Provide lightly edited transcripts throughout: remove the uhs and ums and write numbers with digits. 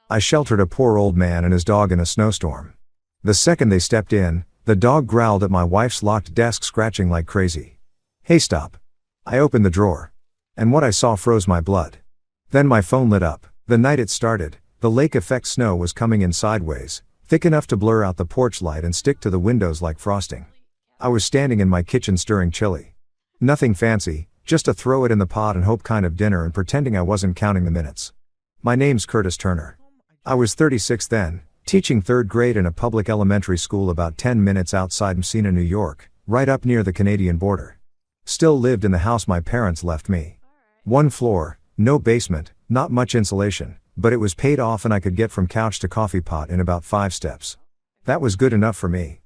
I sheltered a poor old man and his dog in a snowstorm. The second they stepped in, the dog growled at my wife's locked desk, scratching like crazy. Hey, stop. I opened the drawer. And what I saw froze my blood. Then my phone lit up. The night it started, the lake effect snow was coming in sideways, thick enough to blur out the porch light and stick to the windows like frosting. I was standing in my kitchen stirring chili. Nothing fancy, just a throw it in the pot and hope kind of dinner and pretending I wasn't counting the minutes. My name's Curtis Turner. I was 36 then, teaching third grade in a public elementary school about 10 minutes outside Messina, New York, right up near the Canadian border. Still lived in the house my parents left me. One floor, no basement, not much insulation, but it was paid off and I could get from couch to coffee pot in about 5 steps. That was good enough for me.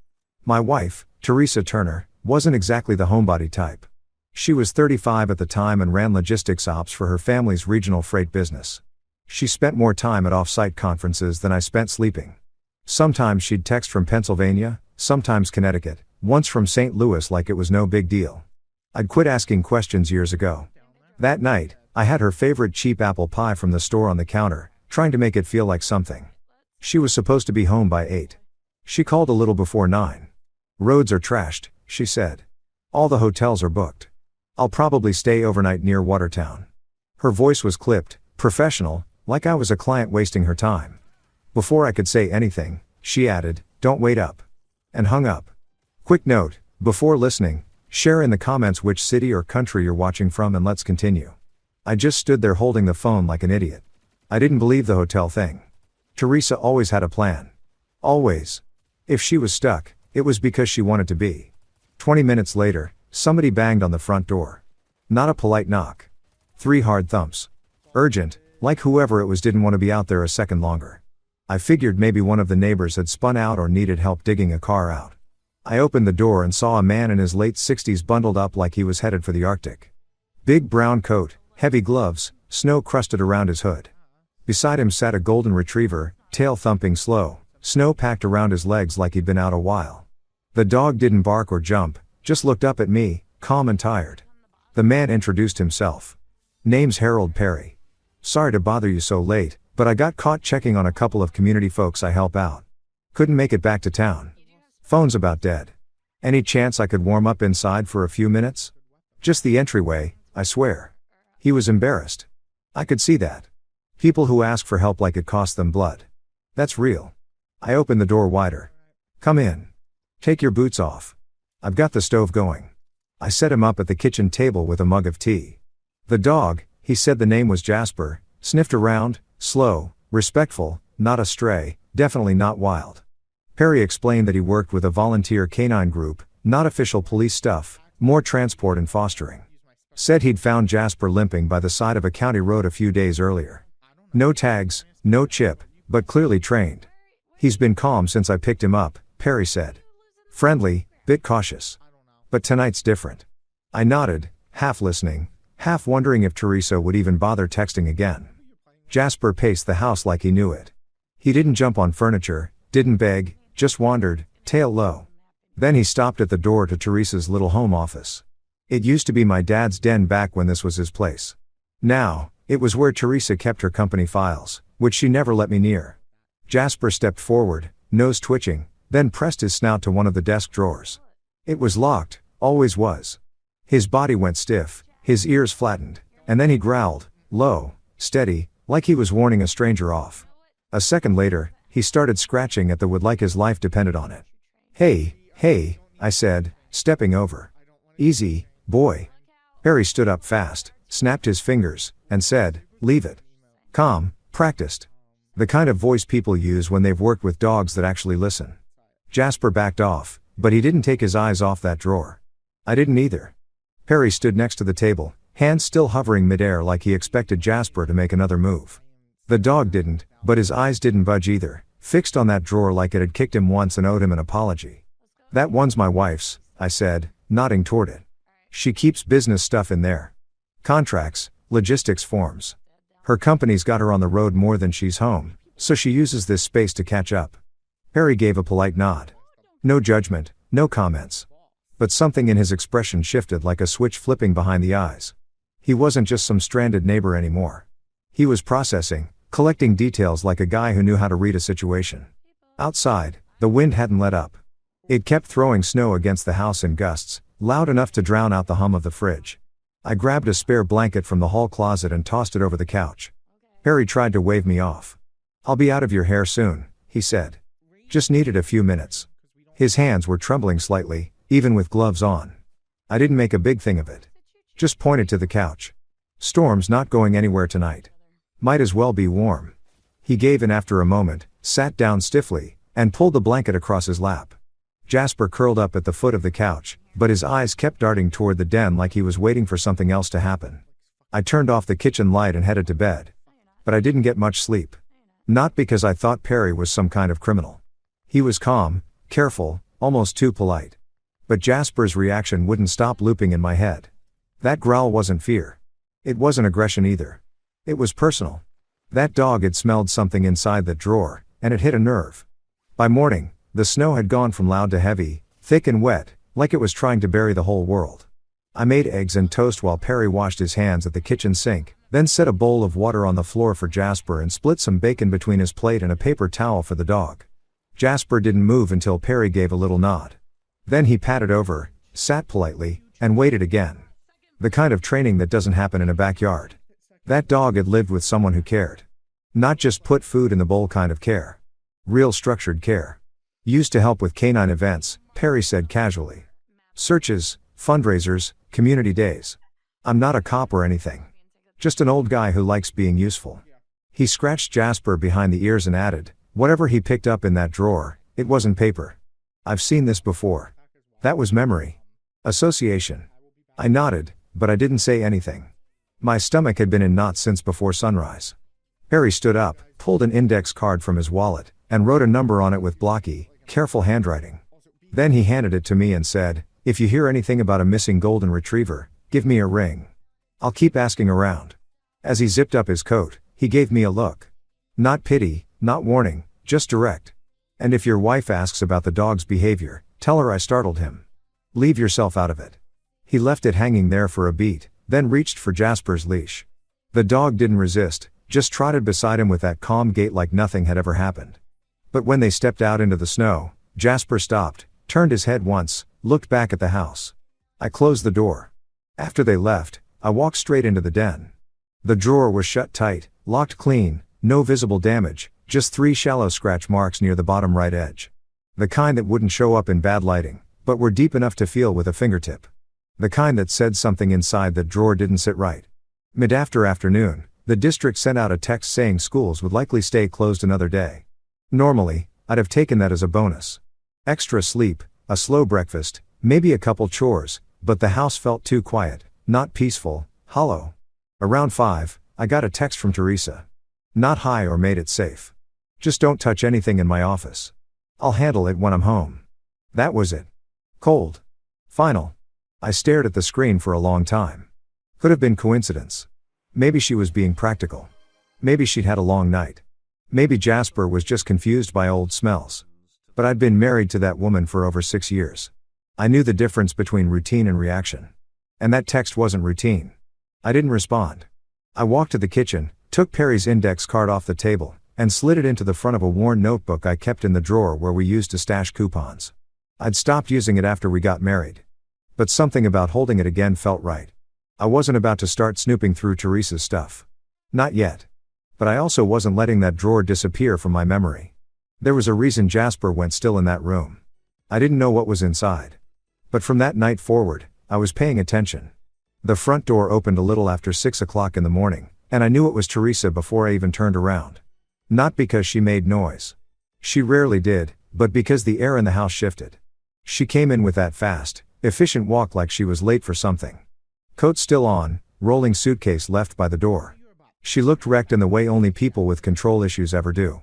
My wife, Teresa Turner, wasn't exactly the homebody type. She was 35 at the time and ran logistics ops for her family's regional freight business. She spent more time at off-site conferences than I spent sleeping. Sometimes she'd text from Pennsylvania, sometimes Connecticut, once from St. Louis like it was no big deal. I'd quit asking questions years ago. That night, I had her favorite cheap apple pie from the store on the counter, trying to make it feel like something. She was supposed to be home by 8. She called a little before 9. Roads are trashed, she said. All the hotels are booked. I'll probably stay overnight near Watertown. Her voice was clipped, professional, like I was a client wasting her time. Before I could say anything, she added, "Don't wait up." And hung up. Quick note, before listening, share in the comments which city or country you're watching from and let's continue. I just stood there holding the phone like an idiot. I didn't believe the hotel thing. Teresa always had a plan. Always. If she was stuck, it was because she wanted to be. 20 minutes later, somebody banged on the front door. Not a polite knock. 3 hard thumps. Urgent, like whoever it was didn't want to be out there a second longer. I figured maybe one of the neighbors had spun out or needed help digging a car out. I opened the door and saw a man in his late 60s bundled up like he was headed for the Arctic. Big brown coat, heavy gloves, snow crusted around his hood. Beside him sat a golden retriever, tail thumping slow, snow packed around his legs like he'd been out a while. The dog didn't bark or jump, just looked up at me, calm and tired. The man introduced himself. Name's Harold Perry. Sorry to bother you so late, but I got caught checking on a couple of community folks I help out. Couldn't make it back to town. Phone's about dead. Any chance I could warm up inside for a few minutes? Just the entryway, I swear. He was embarrassed. I could see that. People who ask for help like it costs them blood. That's real. I opened the door wider. Come in. Take your boots off. I've got the stove going. I set him up at the kitchen table with a mug of tea. The dog, he said the name was Jasper, sniffed around, slow, respectful, not a stray, definitely not wild. Perry explained that he worked with a volunteer canine group, not official police stuff, more transport and fostering. Said he'd found Jasper limping by the side of a county road a few days earlier. No tags, no chip, but clearly trained. He's been calm since I picked him up, Perry said. Friendly, bit cautious. But tonight's different. I nodded, half listening, half wondering if Teresa would even bother texting again. Jasper paced the house like he knew it. He didn't jump on furniture, didn't beg, just wandered, tail low. Then he stopped at the door to Teresa's little home office. It used to be my dad's den back when this was his place. Now, it was where Teresa kept her company files, which she never let me near. Jasper stepped forward, nose twitching, then pressed his snout to one of the desk drawers. It was locked, always was. His body went stiff, his ears flattened, and then he growled, low, steady, like he was warning a stranger off. A second later, he started scratching at the wood like his life depended on it. Hey, I said, stepping over. Easy, boy. Perry stood up fast, snapped his fingers, and said, leave it. Calm, practiced. The kind of voice people use when they've worked with dogs that actually listen. Jasper backed off, but he didn't take his eyes off that drawer. I didn't either. Perry stood next to the table, hands still hovering midair like he expected Jasper to make another move. The dog didn't, but his eyes didn't budge either, fixed on that drawer like it had kicked him once and owed him an apology. That one's my wife's, I said, nodding toward it. She keeps business stuff in there. Contracts, logistics forms. Her company's got her on the road more than she's home, so she uses this space to catch up. Perry gave a polite nod. No judgment, no comments. But something in his expression shifted like a switch flipping behind the eyes. He wasn't just some stranded neighbor anymore. He was processing, collecting details like a guy who knew how to read a situation. Outside, the wind hadn't let up. It kept throwing snow against the house in gusts, loud enough to drown out the hum of the fridge. I grabbed a spare blanket from the hall closet and tossed it over the couch. Harry tried to wave me off. "I'll be out of your hair soon," he said. "Just needed a few minutes." His hands were trembling slightly, even with gloves on. I didn't make a big thing of it. Just pointed to the couch. "Storm's not going anywhere tonight. Might as well be warm." He gave in after a moment, sat down stiffly, and pulled the blanket across his lap. Jasper curled up at the foot of the couch, but his eyes kept darting toward the den like he was waiting for something else to happen. I turned off the kitchen light and headed to bed. But I didn't get much sleep. Not because I thought Perry was some kind of criminal. He was calm, careful, almost too polite. But Jasper's reaction wouldn't stop looping in my head. That growl wasn't fear. It wasn't aggression either. It was personal. That dog had smelled something inside that drawer, and it hit a nerve. By morning, the snow had gone from loud to heavy, thick and wet, like it was trying to bury the whole world. I made eggs and toast while Perry washed his hands at the kitchen sink, then set a bowl of water on the floor for Jasper and split some bacon between his plate and a paper towel for the dog. Jasper didn't move until Perry gave a little nod. Then he patted over, sat politely, and waited again. The kind of training that doesn't happen in a backyard. That dog had lived with someone who cared. Not just put food in the bowl kind of care. Real structured care. Used to help with canine events, Perry said casually. Searches, fundraisers, community days. "I'm not a cop or anything. Just an old guy who likes being useful." He scratched Jasper behind the ears and added, "Whatever he picked up in that drawer, it wasn't paper. I've seen this before." That was memory. Association. I nodded, but I didn't say anything. My stomach had been in knots since before sunrise. Harry stood up, pulled an index card from his wallet, and wrote a number on it with blocky, careful handwriting. Then he handed it to me and said, "If you hear anything about a missing golden retriever, give me a ring. I'll keep asking around." As he zipped up his coat, he gave me a look. Not pity, not warning, just direct. "And if your wife asks about the dog's behavior, tell her I startled him. Leave yourself out of it." He left it hanging there for a beat, then reached for Jasper's leash. The dog didn't resist, just trotted beside him with that calm gait like nothing had ever happened. But when they stepped out into the snow, Jasper stopped, turned his head once, looked back at the house. I closed the door. After they left, I walked straight into the den. The drawer was shut tight, locked clean, no visible damage, just 3 shallow scratch marks near the bottom right edge. The kind that wouldn't show up in bad lighting, but were deep enough to feel with a fingertip. The kind that said something inside that drawer didn't sit right. Mid-afternoon, the district sent out a text saying schools would likely stay closed another day. Normally, I'd have taken that as a bonus. Extra sleep, a slow breakfast, maybe a couple chores, but the house felt too quiet, not peaceful, hollow. Around 5, I got a text from Teresa. Not hi or made it safe. Just don't touch anything in my office. I'll handle it when I'm home. That was it. Cold. Final. I stared at the screen for a long time. Could have been coincidence. Maybe she was being practical. Maybe she'd had a long night. Maybe Jasper was just confused by old smells. But I'd been married to that woman for over 6 years. I knew the difference between routine and reaction. And that text wasn't routine. I didn't respond. I walked to the kitchen, took Perry's index card off the table, and slid it into the front of a worn notebook I kept in the drawer where we used to stash coupons. I'd stopped using it after we got married. But something about holding it again felt right. I wasn't about to start snooping through Teresa's stuff. Not yet. But I also wasn't letting that drawer disappear from my memory. There was a reason Jasper went still in that room. I didn't know what was inside. But from that night forward, I was paying attention. The front door opened a little after 6 o'clock in the morning, and I knew it was Teresa before I even turned around. Not because she made noise. She rarely did, but because the air in the house shifted. She came in with that fast, efficient walk like she was late for something. Coat still on, rolling suitcase left by the door. She looked wrecked in the way only people with control issues ever do.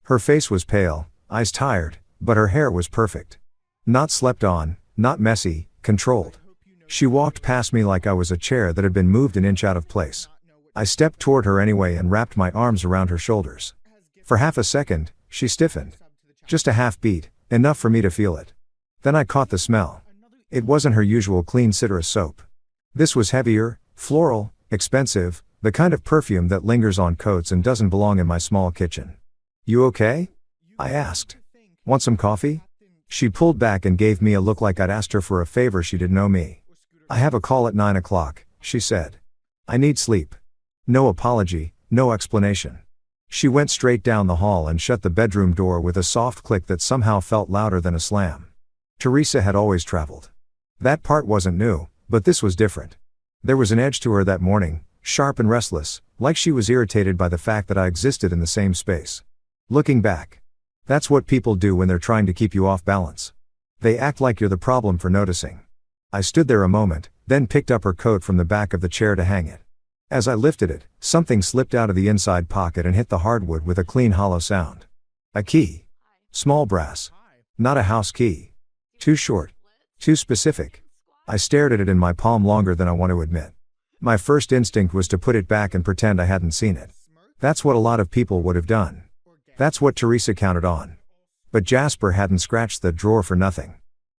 Her face was pale, eyes tired, but her hair was perfect. Not slept on, not messy, controlled. She walked past me like I was a chair that had been moved an inch out of place. I stepped toward her anyway and wrapped my arms around her shoulders. For half a second, she stiffened. Just a half beat, enough for me to feel it. Then I caught the smell. It wasn't her usual clean citrus soap. This was heavier, floral, expensive, The kind of perfume that lingers on coats and doesn't belong in my small kitchen. "You okay?" I asked. "Want some coffee?" She pulled back and gave me a look like I'd asked her for a favor she didn't owe me. "I have a call at 9 o'clock, she said. "I need sleep." No apology, no explanation. She went straight down the hall and shut the bedroom door with a soft click that somehow felt louder than a slam. Teresa had always traveled. That part wasn't new, but this was different. There was an edge to her that morning, sharp and restless, like she was irritated by the fact that I existed in the same space. Looking back, that's what people do when they're trying to keep you off balance. They act like you're the problem for noticing. I stood there a moment, then picked up her coat from the back of the chair to hang it. As I lifted it, something slipped out of the inside pocket and hit the hardwood with a clean hollow sound. A key. Small brass. Not a house key. Too short. Too specific. I stared at it in my palm longer than I want to admit. My first instinct was to put it back and pretend I hadn't seen it. That's what a lot of people would have done. That's what Teresa counted on. But Jasper hadn't scratched the drawer for nothing.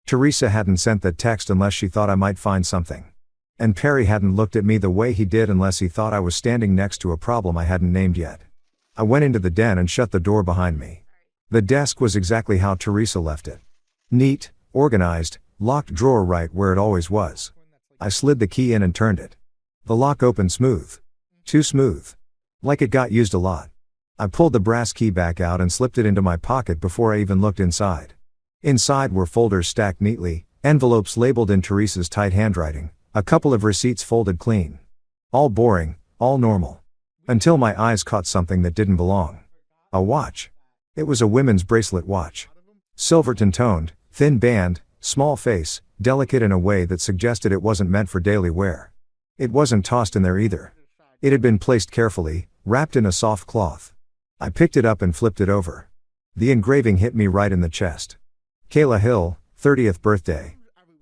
Teresa hadn't sent that text unless she thought I might find something. And Perry hadn't looked at me the way he did unless he thought I was standing next to a problem I hadn't named yet. I went into the den and shut the door behind me. The desk was exactly how Teresa left it. Neat, organized, locked drawer right where it always was. I slid the key in and turned it. The lock opened smooth. Too smooth. Like it got used a lot. I pulled the brass key back out and slipped it into my pocket before I even looked inside. Inside were folders stacked neatly, envelopes labeled in Teresa's tight handwriting, a couple of receipts folded clean. All boring, all normal. Until my eyes caught something that didn't belong. A watch. It was a women's bracelet watch. Silverton toned, thin band, small face, delicate in a way that suggested it wasn't meant for daily wear. It wasn't tossed in there either. It had been placed carefully, wrapped in a soft cloth. I picked it up and flipped it over. The engraving hit me right in the chest. Kayla Hill, 30th birthday.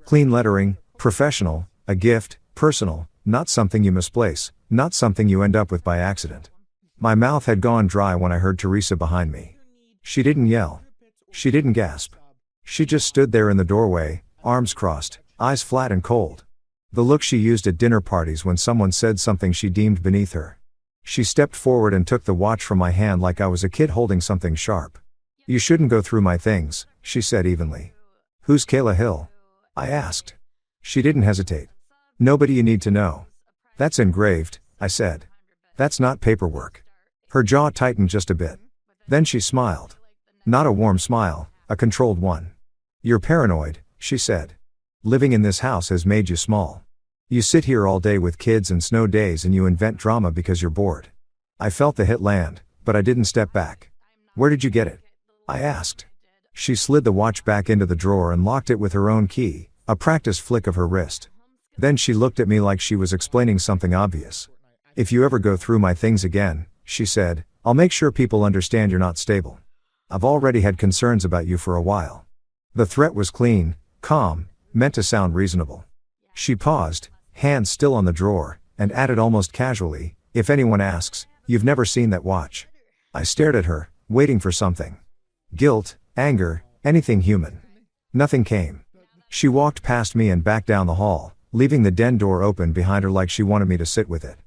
Clean lettering, professional, a gift, personal, not something you misplace, not something you end up with by accident. My mouth had gone dry when I heard Teresa behind me. She didn't yell. She didn't gasp. She just stood there in the doorway, arms crossed, eyes flat and cold. The look she used at dinner parties when someone said something she deemed beneath her. She stepped forward and took the watch from my hand like I was a kid holding something sharp. "You shouldn't go through my things," she said evenly. "Who's Kayla Hill?" I asked. She didn't hesitate. "Nobody you need to know." "That's engraved," I said. "That's not paperwork." Her jaw tightened just a bit. Then she smiled. Not a warm smile, a controlled one. "You're paranoid," she said. "Living in this house has made you small. You sit here all day with kids and snow days and you invent drama because you're bored." I felt the hit land, but I didn't step back. "Where did you get it?" I asked. She slid the watch back into the drawer and locked it with her own key, a practiced flick of her wrist. Then she looked at me like she was explaining something obvious. "If you ever go through my things again," she said, "I'll make sure people understand you're not stable. I've already had concerns about you for a while." The threat was clean, calm, meant to sound reasonable. She paused, hands still on the drawer, and added almost casually, "If anyone asks, you've never seen that watch." I stared at her, waiting for something. Guilt, anger, anything human. Nothing came. She walked past me and back down the hall, leaving the den door open behind her like she wanted me to sit with it.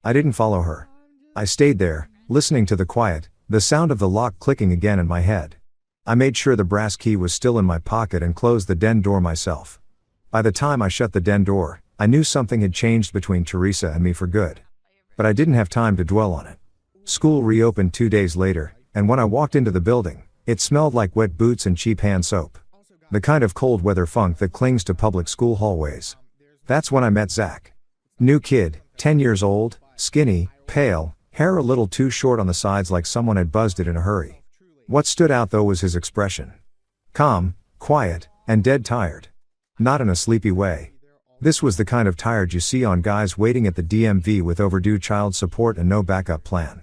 I didn't follow her. I stayed there, listening to the quiet, the sound of the lock clicking again in my head. I made sure the brass key was still in my pocket and closed the den door myself. By the time I shut the den door, I knew something had changed between Teresa and me for good. But I didn't have time to dwell on it. School reopened 2 days later, and when I walked into the building, it smelled like wet boots and cheap hand soap. The kind of cold weather funk that clings to public school hallways. That's when I met Zach. New kid, 10 years old, skinny, pale, hair a little too short on the sides like someone had buzzed it in a hurry. What stood out though was his expression. Calm, quiet, and dead tired. Not in a sleepy way. This was the kind of tired you see on guys waiting at the DMV with overdue child support and no backup plan.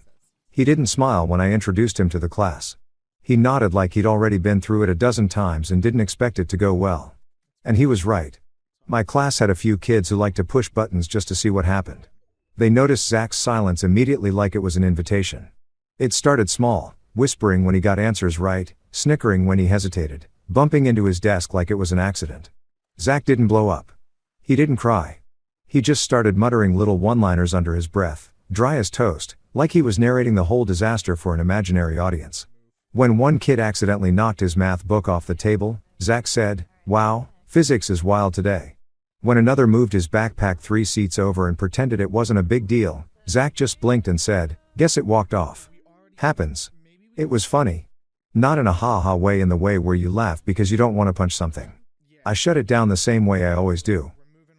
He didn't smile when I introduced him to the class. He nodded like he'd already been through it a dozen times and didn't expect it to go well. And he was right. My class had a few kids who liked to push buttons just to see what happened. They noticed Zach's silence immediately like it was an invitation. It started small, whispering when he got answers right, snickering when he hesitated, bumping into his desk like it was an accident. Zach didn't blow up. He didn't cry. He just started muttering little one-liners under his breath, dry as toast, like he was narrating the whole disaster for an imaginary audience. When one kid accidentally knocked his math book off the table, Zach said, "Wow, physics is wild today." When another moved his backpack 3 seats over and pretended it wasn't a big deal, Zach just blinked and said, "Guess it walked off." Happens. It was funny. Not in a ha-ha way, in the way where you laugh because you don't want to punch something. I shut it down the same way I always do.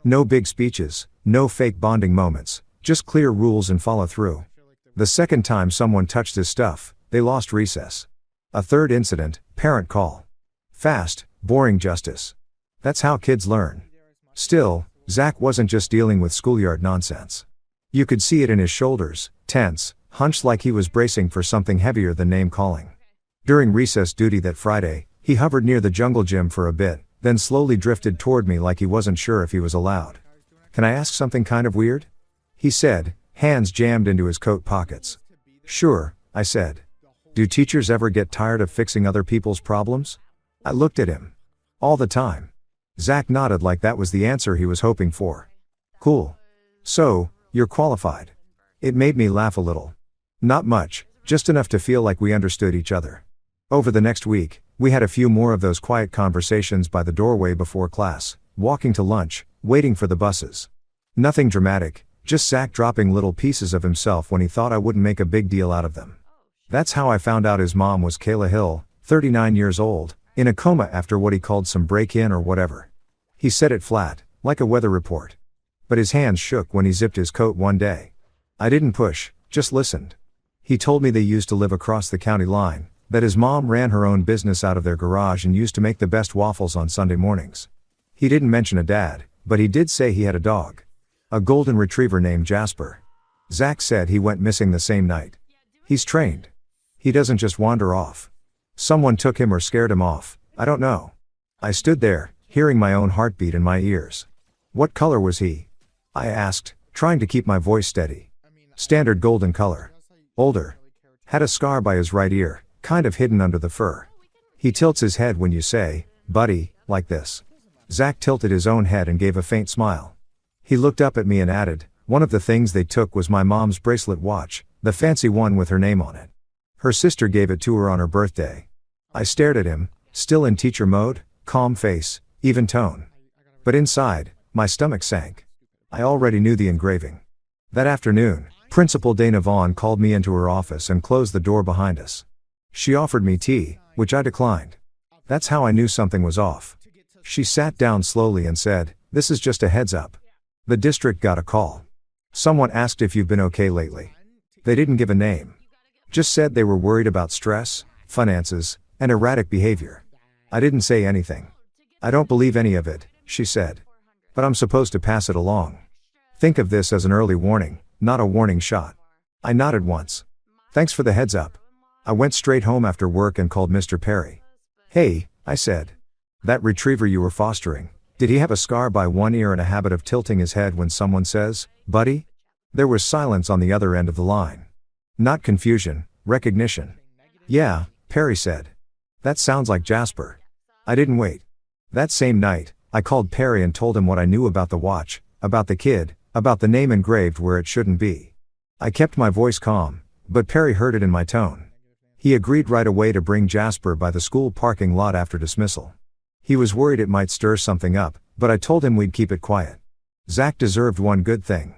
No big speeches, no fake bonding moments, just clear rules and follow through. The second time someone touched his stuff, they lost recess. A third incident, parent call. Fast, boring justice. That's how kids learn. Still, Zach wasn't just dealing with schoolyard nonsense. You could see it in his shoulders, tense, hunched like he was bracing for something heavier than name calling. During recess duty that Friday, he hovered near the jungle gym for a bit, then slowly drifted toward me like he wasn't sure if he was allowed. "Can I ask something kind of weird?" he said, hands jammed into his coat pockets. "Sure," I said. "Do teachers ever get tired of fixing other people's problems?" I looked at him. "All the time." Zach nodded like that was the answer he was hoping for. "Cool. So, you're qualified." It made me laugh a little. Not much, just enough to feel like we understood each other. Over the next week, we had a few more of those quiet conversations by the doorway before class, walking to lunch, waiting for the buses. Nothing dramatic, just Zach dropping little pieces of himself when he thought I wouldn't make a big deal out of them. That's how I found out his mom was Kayla Hill, 39 years old, in a coma after what he called some break-in or whatever. He said it flat, like a weather report. But his hands shook when he zipped his coat one day. I didn't push, just listened. He told me they used to live across the county line, that his mom ran her own business out of their garage and used to make the best waffles on Sunday mornings. He didn't mention a dad, but he did say he had a dog. A golden retriever named Jasper. Zach said he went missing the same night. He's trained. He doesn't just wander off. Someone took him or scared him off, I don't know. I stood there, hearing my own heartbeat in my ears. "What color was he?" I asked, trying to keep my voice steady. "Standard golden color. Older. Had a scar by his right ear, kind of hidden under the fur. He tilts his head when you say, 'Buddy,' like this." Zach tilted his own head and gave a faint smile. He looked up at me and added, "One of the things they took was my mom's bracelet watch, the fancy one with her name on it. Her sister gave it to her on her birthday." I stared at him, still in teacher mode, calm face, even tone. But inside, my stomach sank. I already knew the engraving. That afternoon, Principal Dana Vaughn called me into her office and closed the door behind us. She offered me tea, which I declined. That's how I knew something was off. She sat down slowly and said, "This is just a heads up. The district got a call. Someone asked if you've been okay lately." They didn't give a name. Just said they were worried about stress, finances, and erratic behavior. I didn't say anything. "I don't believe any of it," she said. "But I'm supposed to pass it along. Think of this as an early warning, not a warning shot." I nodded once. "Thanks for the heads up." I went straight home after work and called Mr. Perry. "Hey," I said. "That retriever you were fostering, did he have a scar by one ear and a habit of tilting his head when someone says, 'Buddy'?" There was silence on the other end of the line. Not confusion, recognition. "Yeah," Perry said. "That sounds like Jasper." I didn't wait. That same night, I called Perry and told him what I knew about the watch, about the kid, about the name engraved where it shouldn't be. I kept my voice calm, but Perry heard it in my tone. He agreed right away to bring Jasper by the school parking lot after dismissal. He was worried it might stir something up, but I told him we'd keep it quiet. Zach deserved one good thing.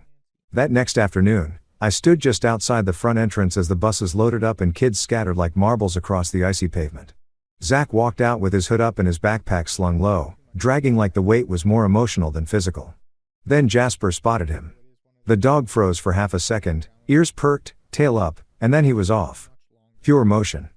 That next afternoon, I stood just outside the front entrance as the buses loaded up and kids scattered like marbles across the icy pavement. Zach walked out with his hood up and his backpack slung low, dragging like the weight was more emotional than physical. Then Jasper spotted him. The dog froze for half a second, ears perked, tail up, and then he was off. Pure motion.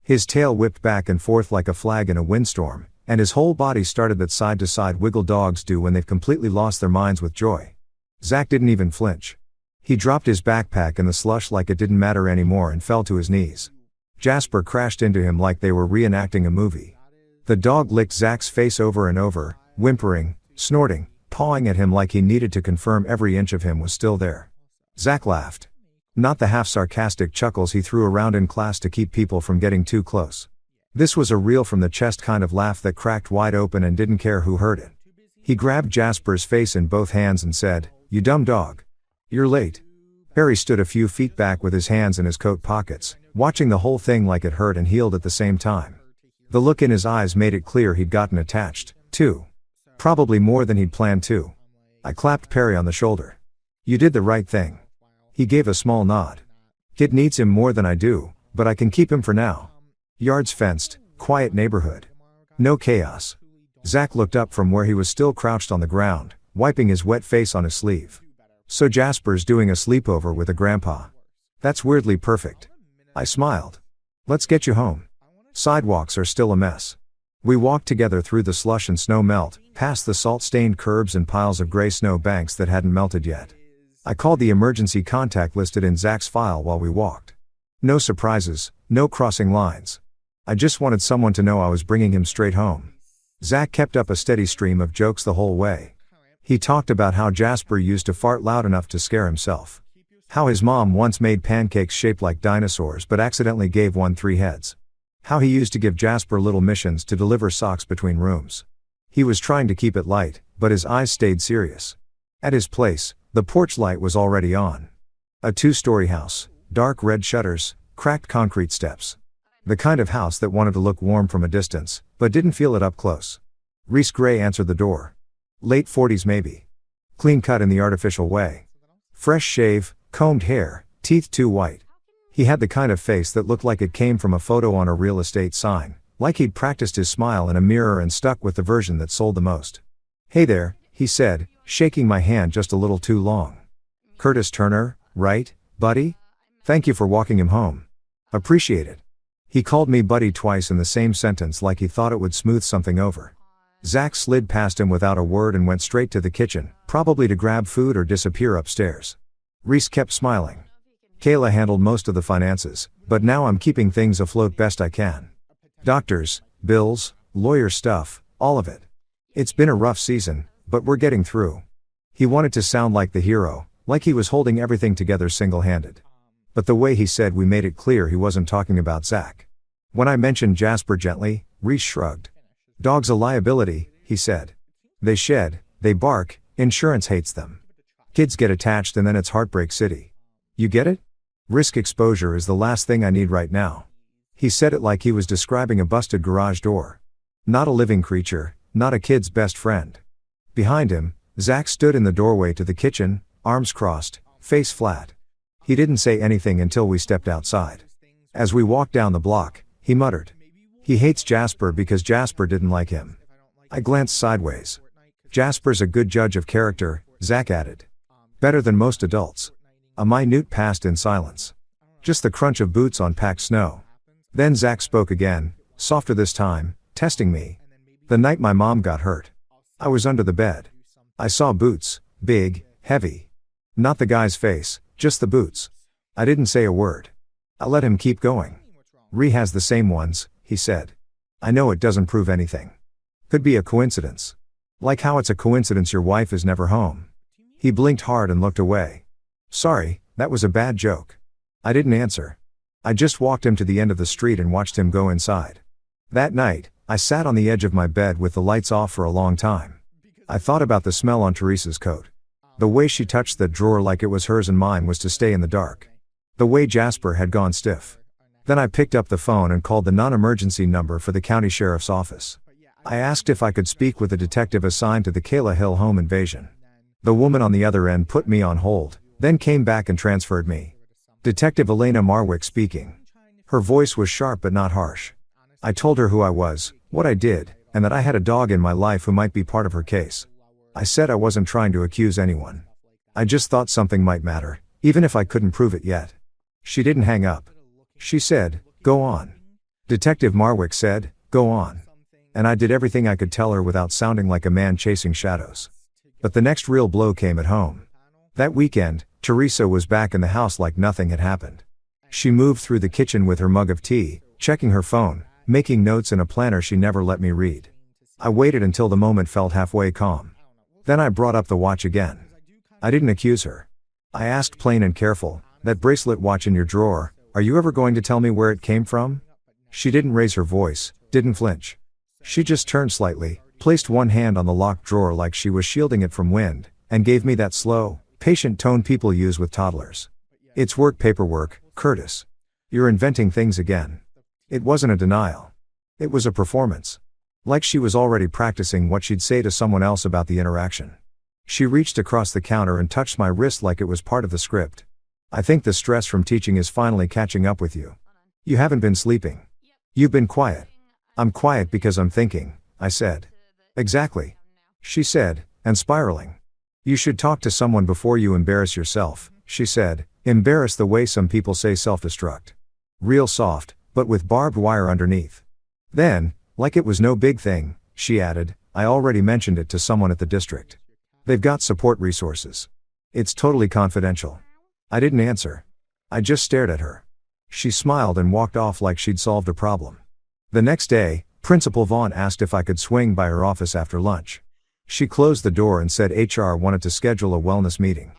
His tail whipped back and forth like a flag in a windstorm, and his whole body started that side-to-side wiggle dogs do when they've completely lost their minds with joy. Zach didn't even flinch. He dropped his backpack in the slush like it didn't matter anymore and fell to his knees. Jasper crashed into him like they were reenacting a movie. The dog licked Zach's face over and over, whimpering, snorting, pawing at him like he needed to confirm every inch of him was still there. Zach laughed. Not the half-sarcastic chuckles he threw around in class to keep people from getting too close. This was a real from-the-chest kind of laugh that cracked wide open and didn't care who heard it. He grabbed Jasper's face in both hands and said, "You dumb dog. You're late." Harry stood a few feet back with his hands in his coat pockets, watching the whole thing like it hurt and healed at the same time. The look in his eyes made it clear he'd gotten attached, too. Probably more than he'd planned to. I clapped Perry on the shoulder. "You did the right thing." He gave a small nod. "Kid needs him more than I do, but I can keep him for now. Yards fenced, quiet neighborhood. No chaos." Zach looked up from where he was still crouched on the ground, wiping his wet face on his sleeve. "So Jasper's doing a sleepover with a grandpa. That's weirdly perfect." I smiled. "Let's get you home. Sidewalks are still a mess." We walked together through the slush and snow melt, past the salt-stained curbs and piles of gray snow banks that hadn't melted yet. I called the emergency contact listed in Zach's file while we walked. No surprises, no crossing lines. I just wanted someone to know I was bringing him straight home. Zach kept up a steady stream of jokes the whole way. He talked about how Jasper used to fart loud enough to scare himself. How his mom once made pancakes shaped like dinosaurs but accidentally gave one 3 heads. How he used to give Jasper little missions to deliver socks between rooms. He was trying to keep it light, but his eyes stayed serious. At his place, the porch light was already on. A 2-story house, dark red shutters, cracked concrete steps. The kind of house that wanted to look warm from a distance, but didn't feel it up close. Reese Gray answered the door. Late 40s maybe. Clean cut in the artificial way. Fresh shave, combed hair, teeth too white. He had the kind of face that looked like it came from a photo on a real estate sign, like he'd practiced his smile in a mirror and stuck with the version that sold the most. "Hey there," he said, shaking my hand just a little too long. "Curtis Turner, right, buddy? Thank you for walking him home. Appreciate it." He called me buddy twice in the same sentence like he thought it would smooth something over. Zach slid past him without a word and went straight to the kitchen, probably to grab food or disappear upstairs. Reese kept smiling. "Kayla handled most of the finances, but now I'm keeping things afloat best I can. Doctors, bills, lawyer stuff, all of it. It's been a rough season, but we're getting through." He wanted to sound like the hero, like he was holding everything together single-handed. But the way he said we made it clear he wasn't talking about Zach. When I mentioned Jasper gently, Reese shrugged. "Dog's a liability," he said. "They shed, they bark, insurance hates them. Kids get attached and then it's Heartbreak City. You get it? Risk exposure is the last thing I need right now." He said it like he was describing a busted garage door. Not a living creature, not a kid's best friend. Behind him, Zach stood in the doorway to the kitchen, arms crossed, face flat. He didn't say anything until we stepped outside. As we walked down the block, he muttered. "He hates Jasper because Jasper didn't like him." I glanced sideways. "Jasper's a good judge of character," Zach added. "Better than most adults." A minute passed in silence. Just the crunch of boots on packed snow. Then Zach spoke again, softer this time, testing me. "The night my mom got hurt. I was under the bed. I saw boots, big, heavy. Not the guy's face, just the boots. I didn't say a word. I let him keep going. Ree has the same ones," he said. "I know it doesn't prove anything. Could be a coincidence. Like how it's a coincidence your wife is never home." He blinked hard and looked away. "Sorry, that was a bad joke." I didn't answer. I just walked him to the end of the street and watched him go inside. That night, I sat on the edge of my bed with the lights off for a long time. I thought about the smell on Teresa's coat. The way she touched the drawer like it was hers and mine was to stay in the dark. The way Jasper had gone stiff. Then I picked up the phone and called the non-emergency number for the county sheriff's office. I asked if I could speak with the detective assigned to the Kayla Hill home invasion. The woman on the other end put me on hold, then came back and transferred me. "Detective Elena Marwick speaking." Her voice was sharp but not harsh. I told her who I was, what I did, and that I had a dog in my life who might be part of her case. I said I wasn't trying to accuse anyone. I just thought something might matter, even if I couldn't prove it yet. She didn't hang up. She said, "Go on." Detective Marwick said, "Go on." And I did everything I could tell her without sounding like a man chasing shadows. But the next real blow came at home. That weekend, Teresa was back in the house like nothing had happened. She moved through the kitchen with her mug of tea, checking her phone, making notes in a planner she never let me read. I waited until the moment felt halfway calm. Then I brought up the watch again. I didn't accuse her. I asked plain and careful, "That bracelet watch in your drawer, are you ever going to tell me where it came from?" She didn't raise her voice, didn't flinch. She just turned slightly, placed one hand on the locked drawer like she was shielding it from wind, and gave me that slow, patient tone people use with toddlers. It's work paperwork, Curtis. You're inventing things again. It wasn't a denial. It was a performance. Like she was already practicing what she'd say to someone else about the interaction. She reached across the counter and touched my wrist like it was part of the script. I think the stress from teaching is finally catching up with you. You haven't been sleeping. You've been quiet. I'm quiet because I'm thinking, I said. Exactly. She said, and spiraling. You should talk to someone before you embarrass yourself, she said, embarrass the way some people say self-destruct. Real soft, but with barbed wire underneath. Then, like it was no big thing, she added, I already mentioned it to someone at the district. They've got support resources. It's totally confidential. I didn't answer. I just stared at her. She smiled and walked off like she'd solved a problem. The next day, Principal Vaughn asked if I could swing by her office after lunch. She closed the door and said HR wanted to schedule a wellness meeting.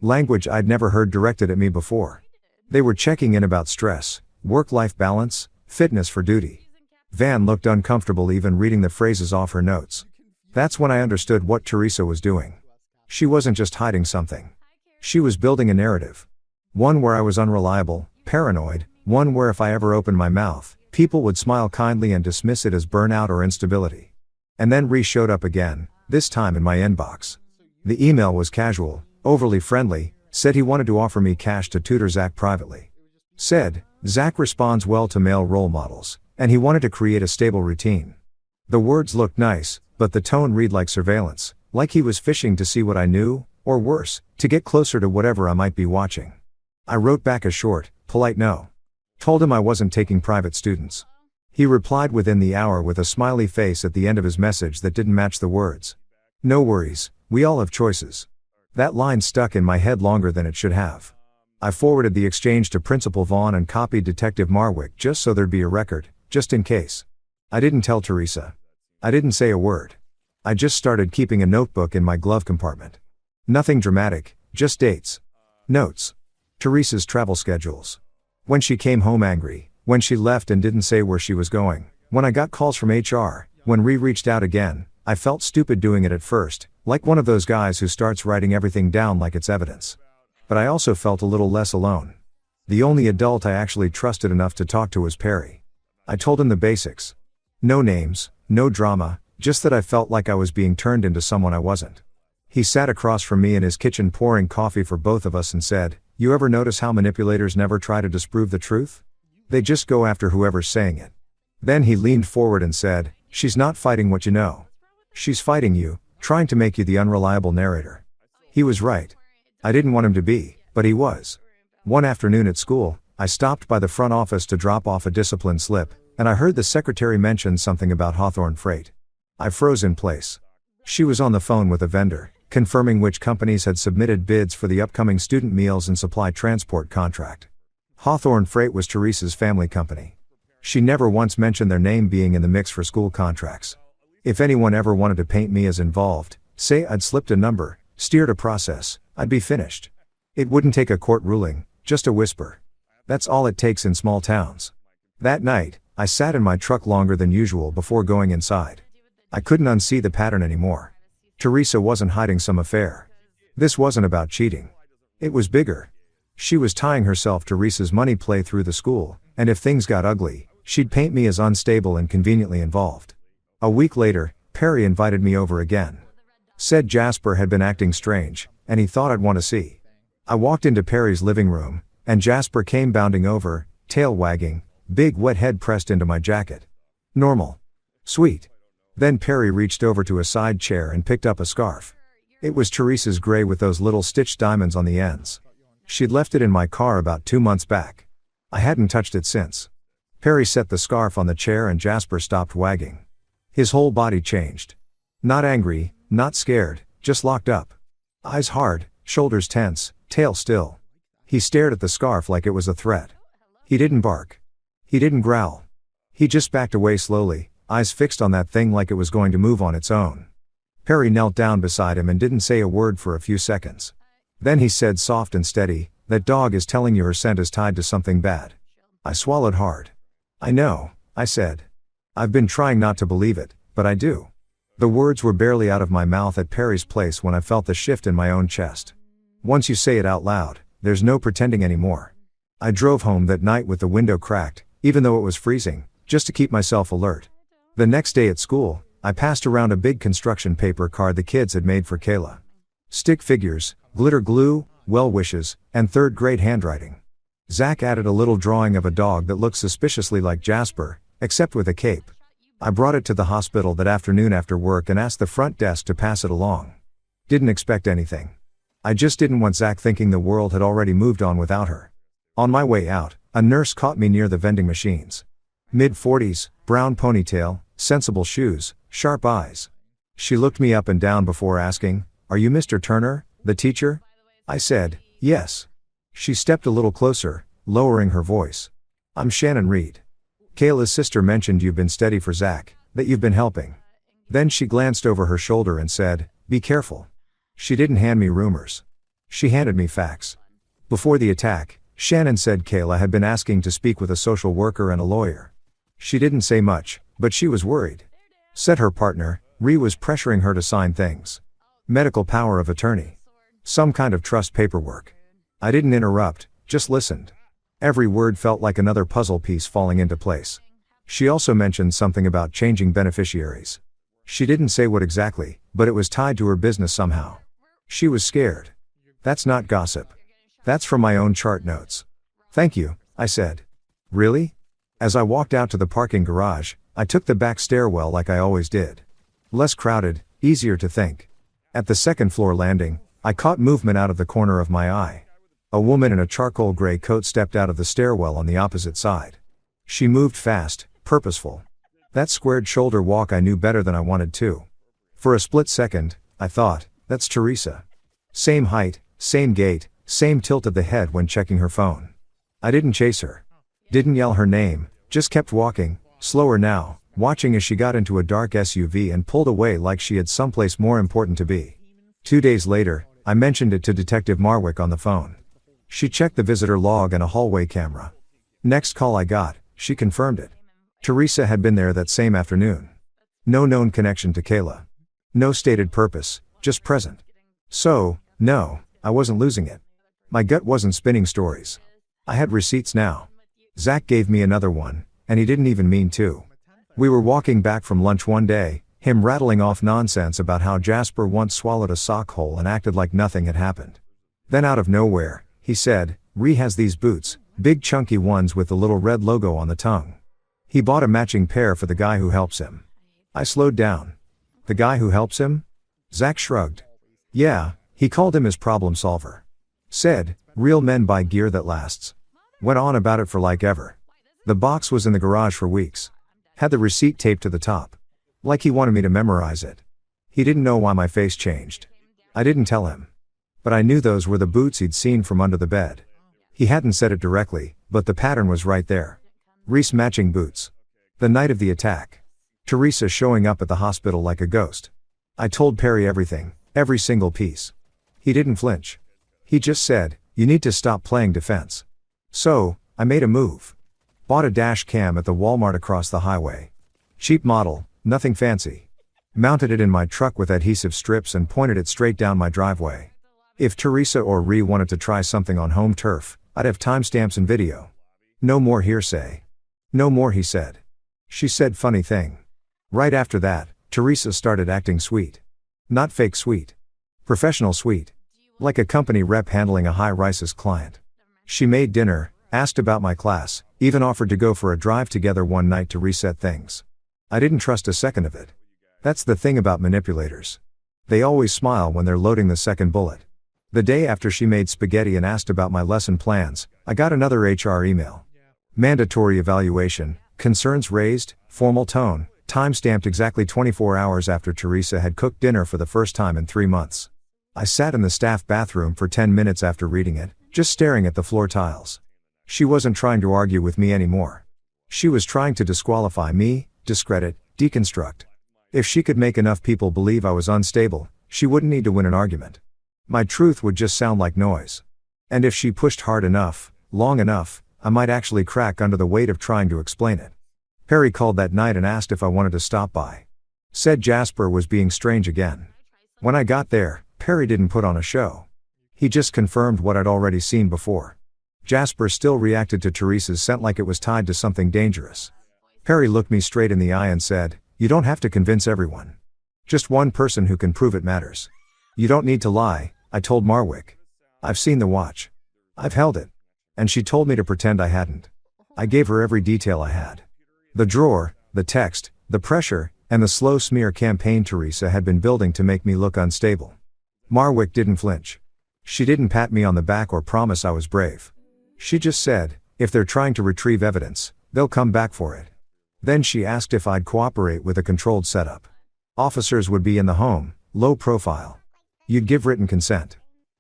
Language I'd never heard directed at me before. They were checking in about stress, work-life balance, fitness for duty. Van looked uncomfortable even reading the phrases off her notes. That's when I understood what Teresa was doing. She wasn't just hiding something. She was building a narrative. One where I was unreliable, paranoid, one where if I ever opened my mouth, people would smile kindly and dismiss it as burnout or instability. And then Ree showed up again, this time in my inbox. The email was casual, overly friendly, said he wanted to offer me cash to tutor Zach privately. Said, Zach responds well to male role models, and he wanted to create a stable routine. The words looked nice, but the tone read like surveillance, like he was fishing to see what I knew, or worse, to get closer to whatever I might be watching. I wrote back a short, polite no. Told him I wasn't taking private students. He replied within the hour with a smiley face at the end of his message that didn't match the words. No worries, we all have choices. That line stuck in my head longer than it should have. I forwarded the exchange to Principal Vaughn and copied Detective Marwick just so there'd be a record, just in case. I didn't tell Teresa. I didn't say a word. I just started keeping a notebook in my glove compartment. Nothing dramatic, just dates. Notes. Teresa's travel schedules. When she came home angry, when she left and didn't say where she was going, when I got calls from HR, when Ree reached out again, I felt stupid doing it at first, like one of those guys who starts writing everything down like it's evidence. But I also felt a little less alone. The only adult I actually trusted enough to talk to was Perry. I told him the basics. No names, no drama, just that I felt like I was being turned into someone I wasn't. He sat across from me in his kitchen pouring coffee for both of us and said, You ever notice how manipulators never try to disprove the truth? They just go after whoever's saying it. Then he leaned forward and said, She's not fighting what you know. She's fighting you, trying to make you the unreliable narrator. He was right. I didn't want him to be, but he was. One afternoon at school, I stopped by the front office to drop off a discipline slip, and I heard the secretary mention something about Hawthorne Freight. I froze in place. She was on the phone with a vendor, confirming which companies had submitted bids for the upcoming student meals and supply transport contract. Hawthorne Freight was Teresa's family company. She never once mentioned their name being in the mix for school contracts. If anyone ever wanted to paint me as involved, say I'd slipped a number, steered a process, I'd be finished. It wouldn't take a court ruling, just a whisper. That's all it takes in small towns. That night, I sat in my truck longer than usual before going inside. I couldn't unsee the pattern anymore. Teresa wasn't hiding some affair. This wasn't about cheating. It was bigger. She was tying herself to Teresa's money play through the school, and if things got ugly, she'd paint me as unstable and conveniently involved. A week later, Perry invited me over again. Said Jasper had been acting strange, and he thought I'd want to see. I walked into Perry's living room, and Jasper came bounding over, tail wagging, big wet head pressed into my jacket. Normal. Sweet. Then Perry reached over to a side chair and picked up a scarf. It was Teresa's gray with those little stitched diamonds on the ends. She'd left it in my car about 2 months back. I hadn't touched it since. Perry set the scarf on the chair and Jasper stopped wagging. His whole body changed. Not angry, not scared, just locked up. Eyes hard, shoulders tense, tail still. He stared at the scarf like it was a threat. He didn't bark. He didn't growl. He just backed away slowly, eyes fixed on that thing like it was going to move on its own. Perry knelt down beside him and didn't say a word for a few seconds. Then he said soft and steady, That dog is telling you her scent is tied to something bad. I swallowed hard. I know, I said. I've been trying not to believe it, but I do. The words were barely out of my mouth at Perry's place when I felt the shift in my own chest. Once you say it out loud, There's no pretending anymore. I drove home that night with the window cracked, even though it was freezing, just to keep myself alert. The next day at school, I passed around a big construction paper card the kids had made for Kayla. Stick figures, glitter glue, well wishes, and third grade handwriting. Zach added a little drawing of a dog that looked suspiciously like Jasper, except with a cape. I brought it to the hospital that afternoon after work and asked the front desk to pass it along. Didn't expect anything. I just didn't want Zach thinking the world had already moved on without her. On my way out, a nurse caught me near the vending machines. Mid-40s, brown ponytail, sensible shoes, sharp eyes. She looked me up and down before asking, "Are you Mr. Turner, the teacher?" I said, "Yes." She stepped a little closer, lowering her voice. "I'm Shannon Reed. Kayla's sister mentioned you've been steady for Zach, that you've been helping." Then she glanced over her shoulder and said, "Be careful." She didn't hand me rumors. She handed me facts. Before the attack, Shannon said Kayla had been asking to speak with a social worker and a lawyer. She didn't say much, but she was worried. Said her partner, Ree, was pressuring her to sign things. Medical power of attorney. Some kind of trust paperwork. I didn't interrupt, just listened. Every word felt like another puzzle piece falling into place. She also mentioned something about changing beneficiaries. She didn't say what exactly, but it was tied to her business somehow. She was scared. That's not gossip. That's from my own chart notes. "Thank you," I said. "Really?" As I walked out to the parking garage, I took the back stairwell like I always did. Less crowded, easier to think. At the second floor landing, I caught movement out of the corner of my eye. A woman in a charcoal gray coat stepped out of the stairwell on the opposite side. She moved fast, purposeful. That squared shoulder walk I knew better than I wanted to. For a split second, I thought, that's Teresa. Same height, same gait, same tilt of the head when checking her phone. I didn't chase her. Didn't yell her name, just kept walking, slower now, watching as she got into a dark SUV and pulled away like she had someplace more important to be. 2 days later, I mentioned it to Detective Marwick on the phone. She checked the visitor log and a hallway camera. Next call I got, she confirmed it. Teresa had been there that same afternoon. No known connection to Kayla. No stated purpose, just present. So, no, I wasn't losing it. My gut wasn't spinning stories. I had receipts now. Zach gave me another one, and he didn't even mean to. We were walking back from lunch one day, him rattling off nonsense about how Jasper once swallowed a sock hole and acted like nothing had happened. Then out of nowhere, he said, "Ree has these boots, big chunky ones with the little red logo on the tongue. He bought a matching pair for the guy who helps him." I slowed down. "The guy who helps him?" Zach shrugged. "Yeah, he called him his problem solver. Said, real men buy gear that lasts." Went on about it for like ever. The box was in the garage for weeks. Had the receipt taped to the top. Like he wanted me to memorize it. He didn't know why my face changed. I didn't tell him. But I knew those were the boots he'd seen from under the bed. He hadn't said it directly, but the pattern was right there. Reese matching boots. The night of the attack. Teresa showing up at the hospital like a ghost. I told Perry everything, every single piece. He didn't flinch. He just said, "You need to stop playing defense." So, I made a move. Bought a dash cam at the Walmart across the highway. Cheap model, nothing fancy. Mounted it in my truck with adhesive strips and pointed it straight down my driveway. If Teresa or Ree wanted to try something on home turf, I'd have timestamps and video. No more hearsay. "No more," he said. She said funny thing. Right after that, Teresa started acting sweet. Not fake sweet. Professional sweet. Like a company rep handling a high-rises client. She made dinner, asked about my class, even offered to go for a drive together one night to reset things. I didn't trust a second of it. That's the thing about manipulators. They always smile when they're loading the second bullet. The day after she made spaghetti and asked about my lesson plans, I got another HR email. Mandatory evaluation, concerns raised, formal tone, time-stamped exactly 24 hours after Teresa had cooked dinner for the first time in 3 months. I sat in the staff bathroom for 10 minutes after reading it, just staring at the floor tiles. She wasn't trying to argue with me anymore. She was trying to disqualify me, discredit, deconstruct. If she could make enough people believe I was unstable, she wouldn't need to win an argument. My truth would just sound like noise. And if she pushed hard enough, long enough, I might actually crack under the weight of trying to explain it. Perry called that night and asked if I wanted to stop by. Said Jasper was being strange again. When I got there, Perry didn't put on a show. He just confirmed what I'd already seen before. Jasper still reacted to Teresa's scent like it was tied to something dangerous. Perry looked me straight in the eye and said, "You don't have to convince everyone. Just one person who can prove it matters." "You don't need to lie," I told Marwick. "I've seen the watch. I've held it. And she told me to pretend I hadn't." I gave her every detail I had. The drawer, the text, the pressure, and the slow smear campaign Teresa had been building to make me look unstable. Marwick didn't flinch. She didn't pat me on the back or promise I was brave. She just said, "If they're trying to retrieve evidence, they'll come back for it." Then she asked if I'd cooperate with a controlled setup. Officers would be in the home, low profile. You'd give written consent.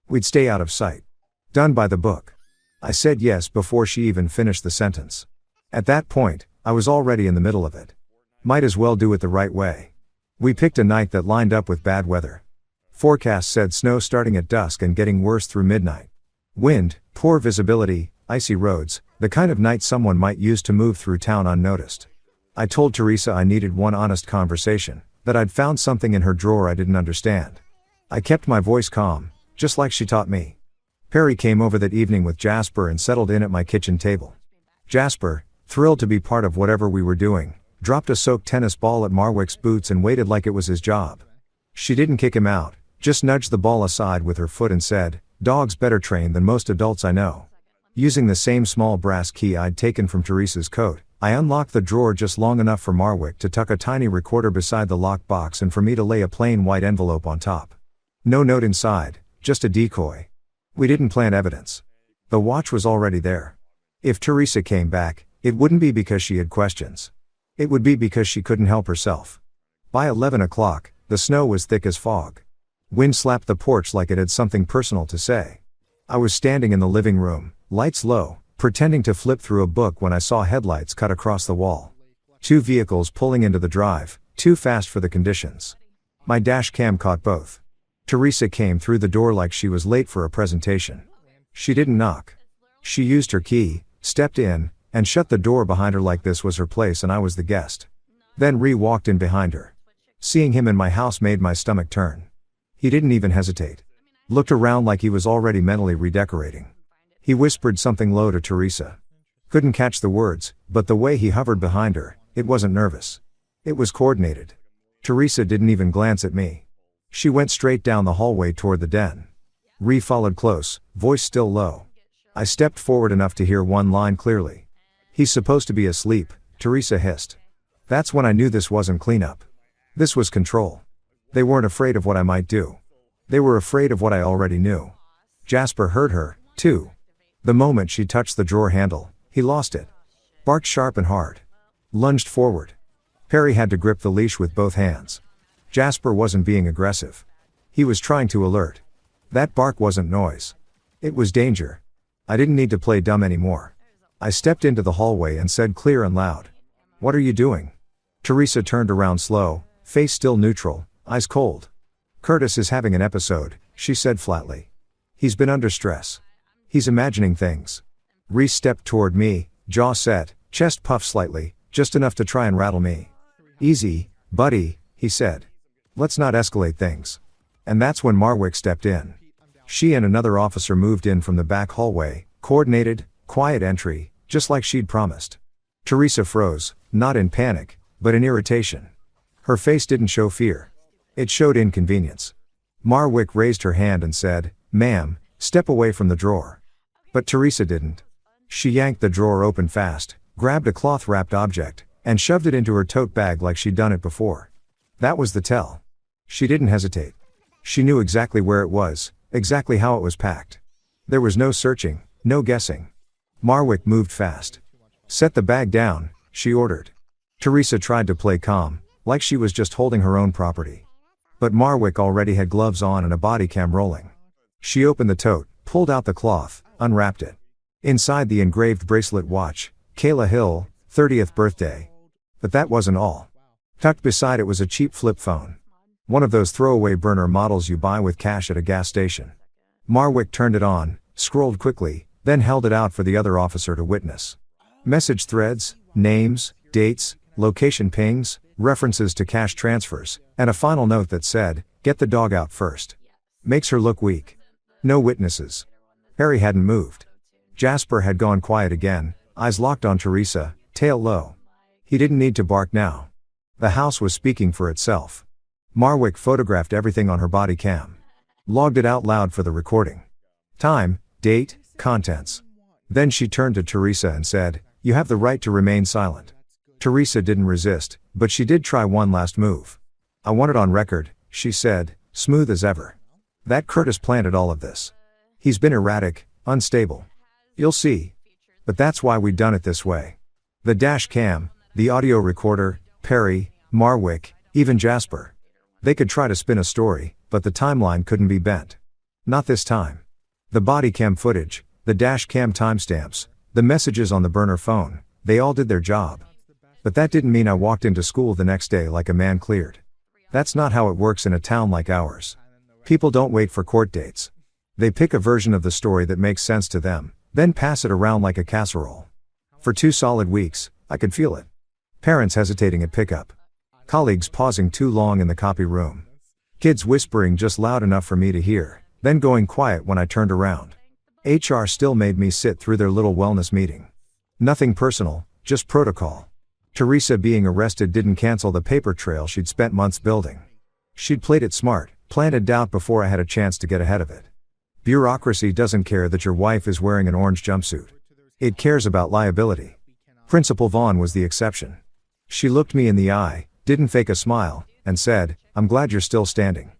We'd stay out of sight. Done by the book. I said yes before she even finished the sentence. At that point, I was already in the middle of it. Might as well do it the right way. We picked a night that lined up with bad weather. Forecast said snow starting at dusk and getting worse through midnight. Wind, poor visibility, icy roads, the kind of night someone might use to move through town unnoticed. I told Teresa I needed one honest conversation, that I'd found something in her drawer I didn't understand. I kept my voice calm, just like she taught me. Perry came over that evening with Jasper and settled in at my kitchen table. Jasper, thrilled to be part of whatever we were doing, dropped a soaked tennis ball at Marwick's boots and waited like it was his job. She didn't kick him out, just nudged the ball aside with her foot and said, "Dog's better trained than most adults I know." Using the same small brass key I'd taken from Teresa's coat, I unlocked the drawer just long enough for Marwick to tuck a tiny recorder beside the locked box and for me to lay a plain white envelope on top. No note inside, just a decoy. We didn't plant evidence. The watch was already there. If Teresa came back, it wouldn't be because she had questions. It would be because she couldn't help herself. By 11 o'clock, the snow was thick as fog. Wind slapped the porch like it had something personal to say. I was standing in the living room, lights low, pretending to flip through a book when I saw headlights cut across the wall. 2 vehicles pulling into the drive, too fast for the conditions. My dash cam caught both. Teresa came through the door like she was late for a presentation. She didn't knock. She used her key, stepped in, and shut the door behind her like this was her place and I was the guest. Then walked in behind her. Seeing him in my house made my stomach turn. He didn't even hesitate. Looked around like he was already mentally redecorating. He whispered something low to Teresa. Couldn't catch the words, but the way he hovered behind her, it wasn't nervous. It was coordinated. Teresa didn't even glance at me. She went straight down the hallway toward the den. Followed close, voice still low. I stepped forward enough to hear one line clearly. "He's supposed to be asleep," Teresa hissed. That's when I knew this wasn't cleanup. This was control. They weren't afraid of what I might do. They were afraid of what I already knew. Jasper heard her, too. The moment she touched the drawer handle, he lost it. Barked sharp and hard. Lunged forward. Perry had to grip the leash with both hands. Jasper wasn't being aggressive. He was trying to alert. That bark wasn't noise. It was danger. I didn't need to play dumb anymore. I stepped into the hallway and said clear and loud, "What are you doing?" Teresa turned around slow, face still neutral, eyes cold. "Curtis is having an episode," she said flatly. "He's been under stress. He's imagining things." Reese stepped toward me, jaw set, chest puffed slightly, just enough to try and rattle me. "Easy, buddy," he said. "Let's not escalate things." And that's when Marwick stepped in. She and another officer moved in from the back hallway, coordinated, quiet entry, just like she'd promised. Teresa froze, not in panic, but in irritation. Her face didn't show fear. It showed inconvenience. Marwick raised her hand and said, "Ma'am, step away from the drawer." But Teresa didn't. She yanked the drawer open fast, grabbed a cloth-wrapped object, and shoved it into her tote bag like she'd done it before. That was the tell. She didn't hesitate. She knew exactly where it was, exactly how it was packed. There was no searching, no guessing. Marwick moved fast. "Set the bag down," she ordered. Teresa tried to play calm, like she was just holding her own property. But Marwick already had gloves on and a body cam rolling. She opened the tote, pulled out the cloth, unwrapped it. Inside the engraved bracelet watch, Kayla Hill, 30th birthday. But that wasn't all. Tucked beside it was a cheap flip phone. One of those throwaway burner models you buy with cash at a gas station. Marwick turned it on, scrolled quickly, then held it out for the other officer to witness. Message threads, names, dates, location pings, references to cash transfers, and a final note that said, "Get the dog out first." Makes her look weak. No witnesses. Perry hadn't moved. Jasper had gone quiet again, eyes locked on Teresa, tail low. He didn't need to bark now. The house was speaking for itself. Marwick photographed everything on her body cam. Logged it out loud for the recording. Time, date, contents. Then she turned to Teresa and said, "You have the right to remain silent." Teresa didn't resist, but she did try one last move. "I want it on record," she said, smooth as ever. "That Curtis planted all of this. He's been erratic, unstable. You'll see. But that's why we done it this way." The dash cam, the audio recorder, Perry, Marwick, even Jasper. They could try to spin a story, but the timeline couldn't be bent. Not this time. The body cam footage, the dash cam timestamps, the messages on the burner phone, they all did their job. But that didn't mean I walked into school the next day like a man cleared. That's not how it works in a town like ours. People don't wait for court dates. They pick a version of the story that makes sense to them, then pass it around like a casserole. For 2 solid weeks, I could feel it. Parents hesitating at pickup. Colleagues pausing too long in the copy room. Kids whispering just loud enough for me to hear, then going quiet when I turned around. HR still made me sit through their little wellness meeting. Nothing personal, just protocol. Teresa being arrested didn't cancel the paper trail she'd spent months building. She'd played it smart, planted doubt before I had a chance to get ahead of it. Bureaucracy doesn't care that your wife is wearing an orange jumpsuit. It cares about liability. Principal Vaughn was the exception. She looked me in the eye, didn't fake a smile, and said, "I'm glad you're still standing."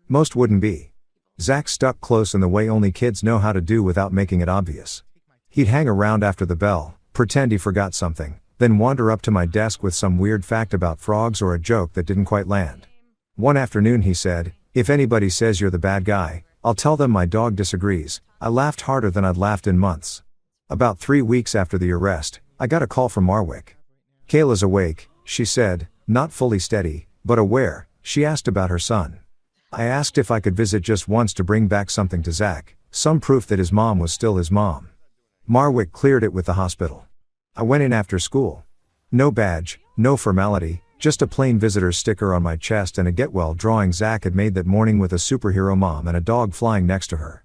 Most wouldn't be. Zach stuck close in the way only kids know how to do without making it obvious. He'd hang around after the bell, pretend he forgot something, then wander up to my desk with some weird fact about frogs or a joke that didn't quite land. One afternoon he said, "If anybody says you're the bad guy, I'll tell them my dog disagrees." I laughed harder than I'd laughed in months. About 3 weeks after the arrest, I got a call from Marwick. "Kayla's awake," she said, not fully steady, but aware. She asked about her son. I asked if I could visit just once to bring back something to Zach, some proof that his mom was still his mom. Marwick cleared it with the hospital. I went in after school. No badge, no formality, just a plain visitor's sticker on my chest and a get well drawing Zach had made that morning with a superhero mom and a dog flying next to her.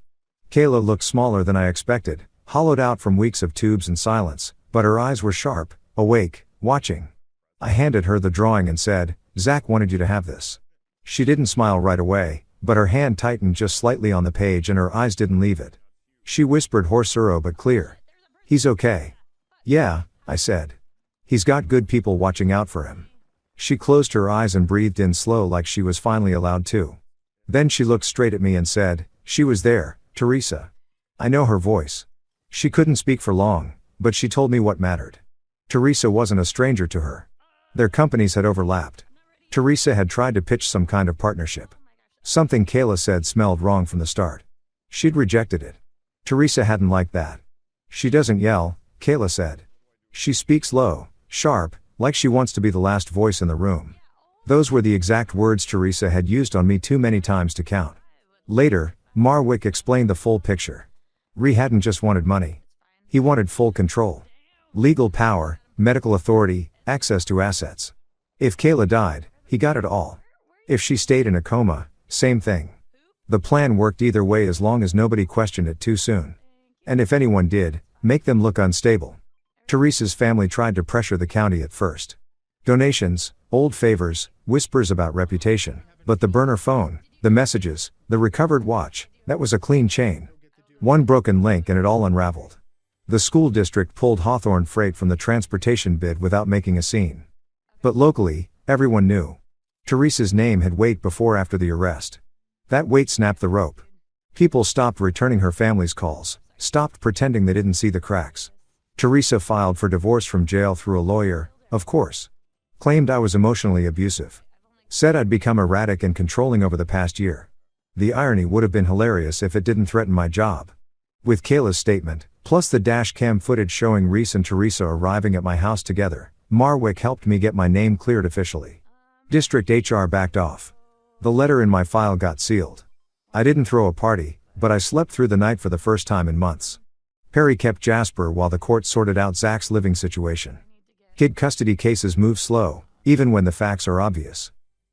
Kayla looked smaller than I expected, hollowed out from weeks of tubes and silence, but her eyes were sharp, awake, watching. I handed her the drawing and said, "Zach wanted you to have this." She didn't smile right away, but her hand tightened just slightly on the page and her eyes didn't leave it. She whispered hoarse but clear. "He's okay." "Yeah," I said. "He's got good people watching out for him." She closed her eyes and breathed in slow like she was finally allowed to. Then she looked straight at me and said, "She was there, Teresa." I know her voice. She couldn't speak for long, but she told me what mattered. Teresa wasn't a stranger to her. Their companies had overlapped. Teresa had tried to pitch some kind of partnership. Something Kayla said smelled wrong from the start. She'd rejected it. Teresa hadn't liked that. "She doesn't yell," Kayla said. "She speaks low, sharp, like she wants to be the last voice in the room." Those were the exact words Teresa had used on me too many times to count. Later, Marwick explained the full picture. Ree hadn't just wanted money. He wanted full control. Legal power, medical authority, access to assets. If Kayla died, he got it all. If she stayed in a coma, same thing. The plan worked either way as long as nobody questioned it too soon. And if anyone did, make them look unstable. Teresa's family tried to pressure the county at first. Donations, old favors, whispers about reputation. But the burner phone, the messages, the recovered watch, that was a clean chain. One broken link and it all unraveled. The school district pulled Hawthorne freight from the transportation bid without making a scene. But locally, everyone knew. Teresa's name had weight before after the arrest. That weight snapped the rope. People stopped returning her family's calls, stopped pretending they didn't see the cracks. Teresa filed for divorce from jail through a lawyer, of course. Claimed I was emotionally abusive. Said I'd become erratic and controlling over the past year. The irony would have been hilarious if it didn't threaten my job. With Kayla's statement, plus the dash cam footage showing Reese and Teresa arriving at my house together, Marwick helped me get my name cleared officially. District HR backed off. The letter in my file got sealed. I didn't throw a party, but I slept through the night for the first time in months. Perry kept Jasper while the court sorted out Zach's living situation. Kid custody cases move slow, even when the facts are obvious.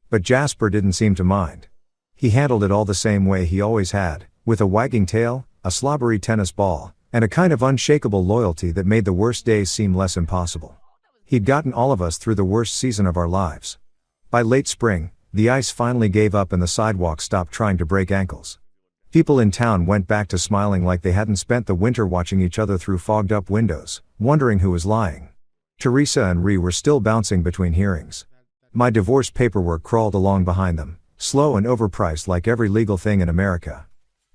But Jasper didn't seem to mind. He handled it all the same way he always had, with a wagging tail, a slobbery tennis ball, and a kind of unshakable loyalty that made the worst days seem less impossible. He'd gotten all of us through the worst season of our lives. By late spring, the ice finally gave up and the sidewalk stopped trying to break ankles. People in town went back to smiling like they hadn't spent the winter watching each other through fogged-up windows, wondering who was lying. Teresa and Ree were still bouncing between hearings. My divorce paperwork crawled along behind them, slow and overpriced like every legal thing in America.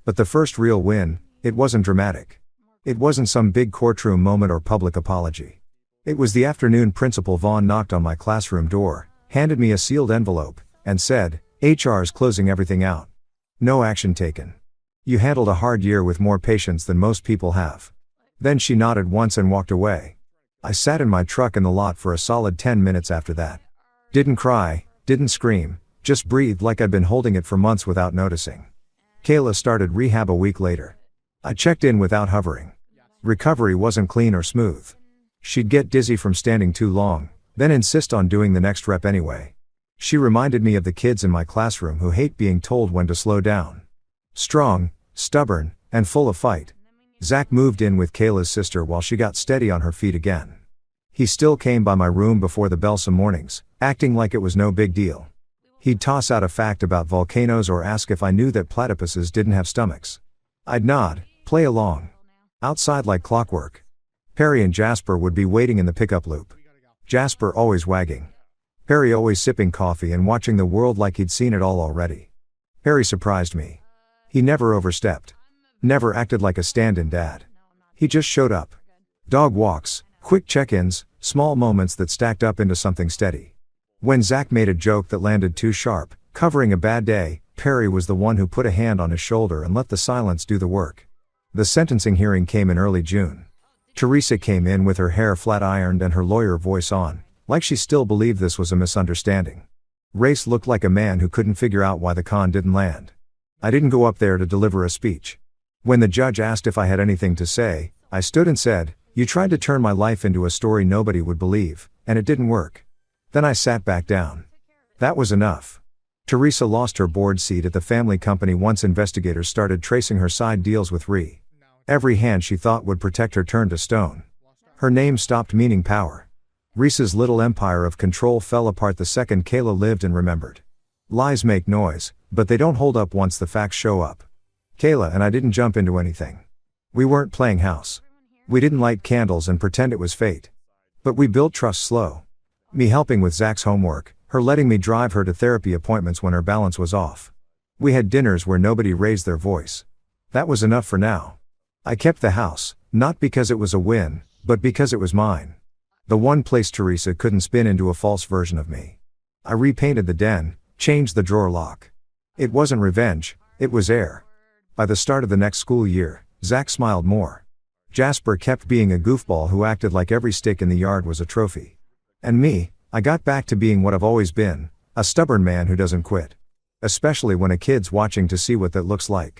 But the first real win, it wasn't dramatic. It wasn't some big courtroom moment or public apology. It was the afternoon Principal Vaughn knocked on my classroom door, handed me a sealed envelope, and said, "HR's closing everything out. No action taken. You handled a hard year with more patience than most people have." Then she nodded once and walked away. I sat in my truck in the lot for a solid 10 minutes after that. Didn't cry, didn't scream, just breathed like I'd been holding it for months without noticing. Kayla started rehab a week later. I checked in without hovering. Recovery wasn't clean or smooth. She'd get dizzy from standing too long, then insist on doing the next rep anyway. She reminded me of the kids in my classroom who hate being told when to slow down. Strong, stubborn, and full of fight. Zach moved in with Kayla's sister while she got steady on her feet again. He still came by my room before the bell some mornings, acting like it was no big deal. He'd toss out a fact about volcanoes or ask if I knew that platypuses didn't have stomachs. I'd nod, play along. Outside like clockwork. Perry and Jasper would be waiting in the pickup loop. Jasper always wagging. Perry always sipping coffee and watching the world like he'd seen it all already. Perry surprised me. He never overstepped. Never acted like a stand-in dad. He just showed up. Dog walks, quick check-ins, small moments that stacked up into something steady. When Zach made a joke that landed too sharp, covering a bad day, Perry was the one who put a hand on his shoulder and let the silence do the work. The sentencing hearing came in early June. Teresa came in with her hair flat-ironed and her lawyer voice on, like she still believed this was a misunderstanding. Race looked like a man who couldn't figure out why the con didn't land. I didn't go up there to deliver a speech. When the judge asked if I had anything to say, I stood and said, "You tried to turn my life into a story nobody would believe, and it didn't work." Then I sat back down. That was enough. Teresa lost her board seat at the family company once investigators started tracing her side deals with Ree. Every hand she thought would protect her turned to stone. Her name stopped meaning power. Reese's little empire of control fell apart the second Kayla lived and remembered. Lies make noise, but they don't hold up once the facts show up. Kayla and I didn't jump into anything. We weren't playing house. We didn't light candles and pretend it was fate. But we built trust slow. Me helping with Zach's homework, her letting me drive her to therapy appointments when her balance was off. We had dinners where nobody raised their voice. That was enough for now. I kept the house, not because it was a win, but because it was mine. The one place Teresa couldn't spin into a false version of me. I repainted the den, changed the drawer lock. It wasn't revenge, it was air. By the start of the next school year, Zach smiled more. Jasper kept being a goofball who acted like every stick in the yard was a trophy. And me, I got back to being what I've always been, a stubborn man who doesn't quit. Especially when a kid's watching to see what that looks like.